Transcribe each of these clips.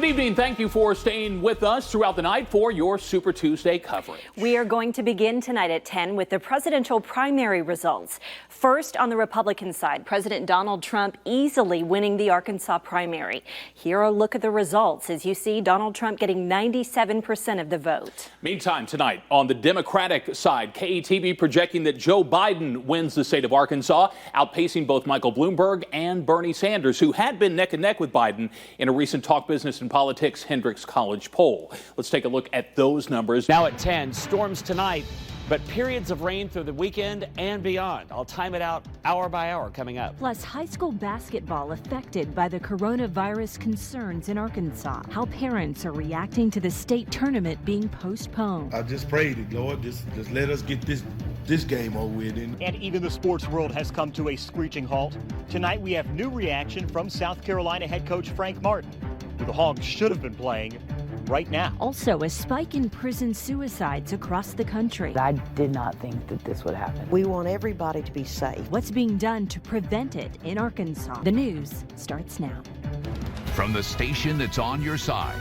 Good evening. Thank you for staying with us throughout the night for your Super Tuesday coverage. We are going to begin tonight at 10 with the presidential primary results. First, on the Republican side, President Donald Trump easily winning the Arkansas primary. Here a look at the results. As you see, Donald Trump getting 97% of the vote. Meantime, tonight on the Democratic side, KETV projecting that Joe Biden wins the state of Arkansas, outpacing both Michael Bloomberg and Bernie Sanders, who had been neck and neck with Biden in a recent Talk Business and Politics Hendricks College poll. Let's take a look at those numbers. Now at 10, storms tonight, but periods of rain through the weekend and beyond. I'll time it out hour by hour coming up. Plus, high school basketball affected by the coronavirus concerns in Arkansas. How parents are reacting to the state tournament being postponed. I just prayed, Lord, just let us get this game over with. And even the sports world has come to a screeching halt. Tonight we have new reaction from South Carolina head coach Frank Martin, who the Hogs should have been playing right now. Also, a spike in prison suicides across the country. I did not think that this would happen. We want everybody to be safe. What's being done to prevent it in Arkansas? The news starts now. From the station that's on your side,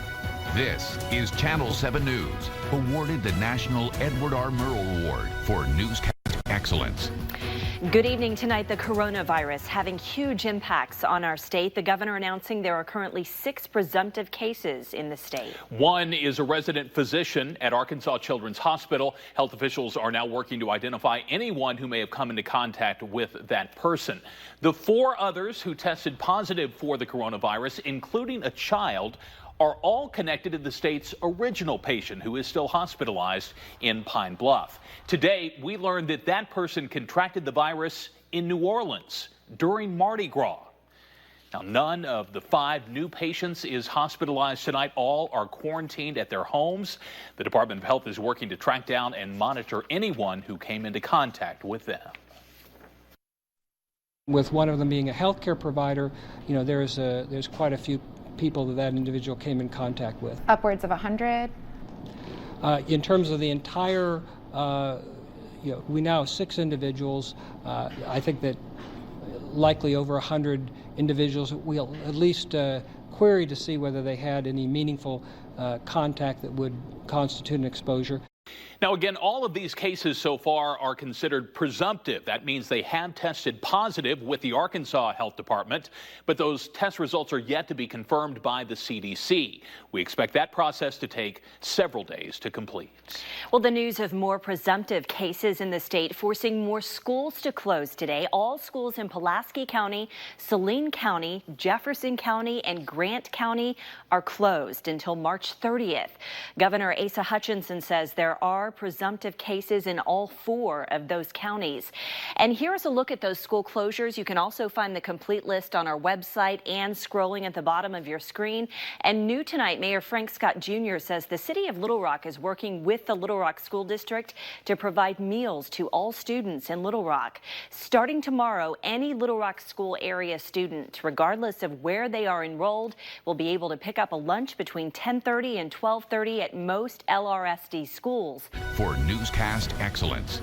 this is Channel 7 News, awarded the National Edward R. Murrow Award for Newscast Excellence. Good evening. Tonight, the coronavirus having huge impacts on our state. The governor announcing there are currently 6 presumptive cases in the state. One is a resident physician at Arkansas Children's Hospital. Health officials are now working to identify anyone who may have come into contact with that person. The 4 others who tested positive for the coronavirus, including a child, are all connected to the state's original patient who is still hospitalized in Pine Bluff. Today, we learned that that person contracted the virus in New Orleans during Mardi Gras. Now, none of the 5 new patients is hospitalized tonight. All are quarantined at their homes. The Department of Health is working to track down and monitor anyone who came into contact with them. With one of them being a healthcare provider, there's quite a few people that individual came in contact with. Upwards of 100? In terms of the entire, we now have 6 individuals. I think that likely over 100 individuals. We'll at least query to see whether they had any meaningful contact that would constitute an exposure. Now, again, all of these cases so far are considered presumptive. That means they have tested positive with the Arkansas Health Department, but those test results are yet to be confirmed by the CDC. We expect that process to take several days to complete. Well, the news of more presumptive cases in the state forcing more schools to close today. All schools in Pulaski County, Saline County, Jefferson County, and Grant County are closed until March 30th. Governor Asa Hutchinson says there are presumptive cases in all 4 of those counties. And here's a look at those school closures. You can also find the complete list on our website and scrolling at the bottom of your screen. And new tonight, Mayor Frank Scott Jr. says the city of Little Rock is working with the Little Rock School District to provide meals to all students in Little Rock. Starting tomorrow, any Little Rock school area student, regardless of where they are enrolled, will be able to pick up a lunch between 10:30 and 12:30 at most LRSD schools. For Newscast Excellence.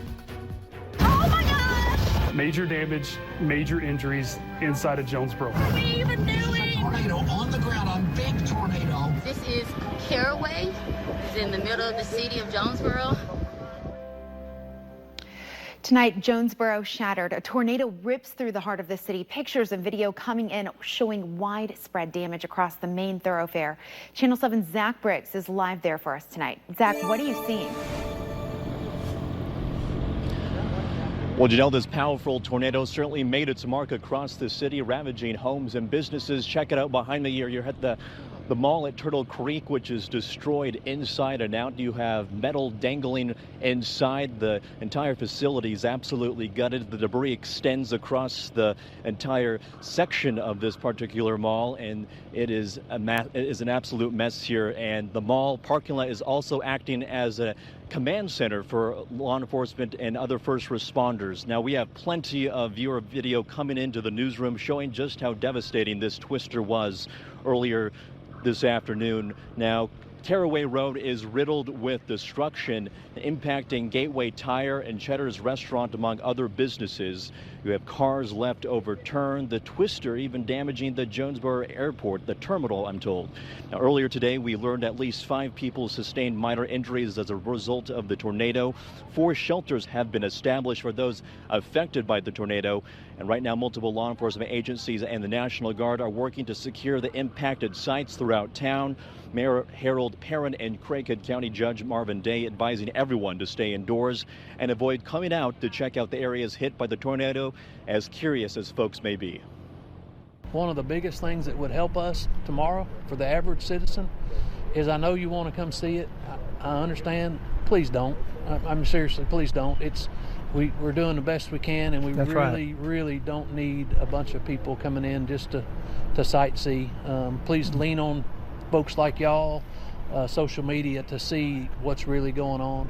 Oh my God! Major damage, major injuries inside of Jonesboro. What are we even doing? Tornado on the ground, on big tornado. This is Caraway. It's in the middle of the city of Jonesboro. Tonight, Jonesboro shattered. A tornado rips through the heart of the city. Pictures and video coming in showing widespread damage across the main thoroughfare. Channel 7's Zach Briggs is live there for us tonight. Zach, what are you seeing? Well, Janelle, this powerful tornado certainly made its mark across the city, ravaging homes and businesses. Check it out behind me here. You're at the mall at Turtle Creek, which is destroyed inside and out. You have metal dangling inside. The entire facility is absolutely gutted. The debris extends across the entire section of this particular mall, and it is an absolute mess here. And the mall parking lot is also acting as a command center for law enforcement and other first responders. Now, we have plenty of viewer video coming into the newsroom showing just how devastating this twister was earlier this afternoon. Now, Tearaway Road is riddled with destruction, impacting Gateway Tire and Cheddar's Restaurant, among other businesses. You have cars left overturned, the twister even damaging the Jonesboro Airport, the terminal, I'm told. Now, earlier today, we learned at least 5 people sustained minor injuries as a result of the tornado. 4 shelters have been established for those affected by the tornado. And right now, multiple law enforcement agencies and the National Guard are working to secure the impacted sites throughout town. Mayor Harold Perrin and Craighead County Judge Marvin Day advising everyone to stay indoors and avoid coming out to check out the areas hit by the tornado, as curious as folks may be. One of the biggest things that would help us tomorrow for the average citizen is, I know you want to come see it. I understand. Please don't. I'm seriously, please don't. We're doing the best we can, and we really don't need a bunch of people coming in just to sightsee. Please lean on folks like y'all, social media, to see what's really going on.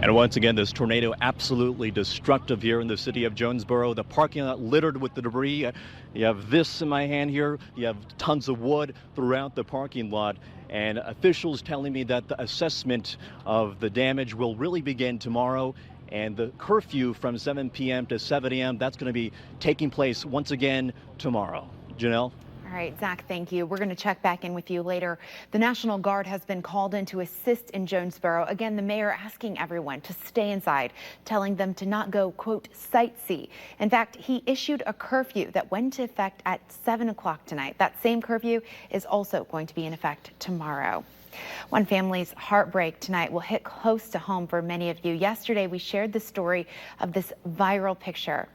And once again, this tornado absolutely destructive here in the city of Jonesboro. The parking lot littered with the debris. You have this in my hand here. You have tons of wood throughout the parking lot. And officials telling me that the assessment of the damage will really begin tomorrow. And the curfew from 7 p.m. to 7 a.m., that's going to be taking place once again tomorrow. Janelle? All right, Zach, thank you. We're going to check back in with you later. The National Guard has been called in to assist in Jonesboro. Again, the mayor asking everyone to stay inside, telling them to not go, quote, sightsee. In fact, he issued a curfew that went into effect at 7 o'clock tonight. That same curfew is also going to be in effect tomorrow. One family's heartbreak tonight will hit close to home for many of you. Yesterday, we shared the story of this viral picture.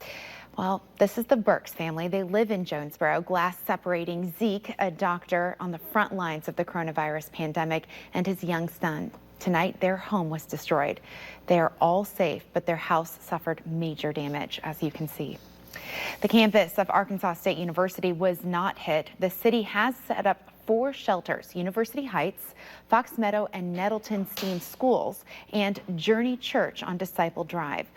Well, this is the Burks family. They live in Jonesboro. Glass separating Zeke, a doctor on the front lines of the coronavirus pandemic, and his young son. Tonight, their home was destroyed. They are all safe, but their house suffered major damage, as you can see. The campus of Arkansas State University was not hit. The city has set up 4 shelters: University Heights, Fox Meadow and Nettleton Steam Schools, and Journey Church on Disciple Drive.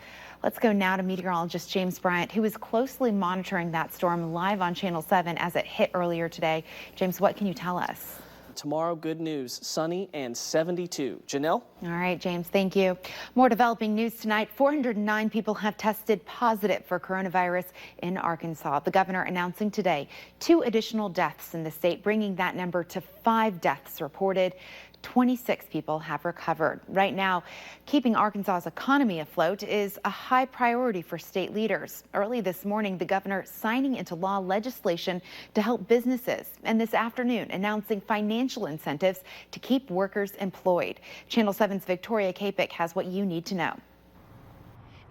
Let's go now to meteorologist James Bryant, who is closely monitoring that storm live on Channel 7 as it hit earlier today. James, what can you tell us? Tomorrow, good news, sunny and 72. Janelle? All right, James, thank you. More developing news tonight. 409 people have tested positive for coronavirus in Arkansas. The governor announcing today 2 additional deaths in the state, bringing that number to 5 deaths reported. 26 people have recovered. Right now, keeping Arkansas's economy afloat is a high priority for state leaders. Early this morning, the governor signing into law legislation to help businesses, and this afternoon announcing financial incentives to keep workers employed. Channel 7's Victoria Kapik has what you need to know.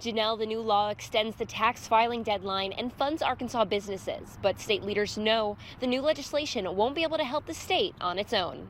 Janelle, the new law extends the tax filing deadline and funds Arkansas businesses, but state leaders know the new legislation won't be able to help the state on its own.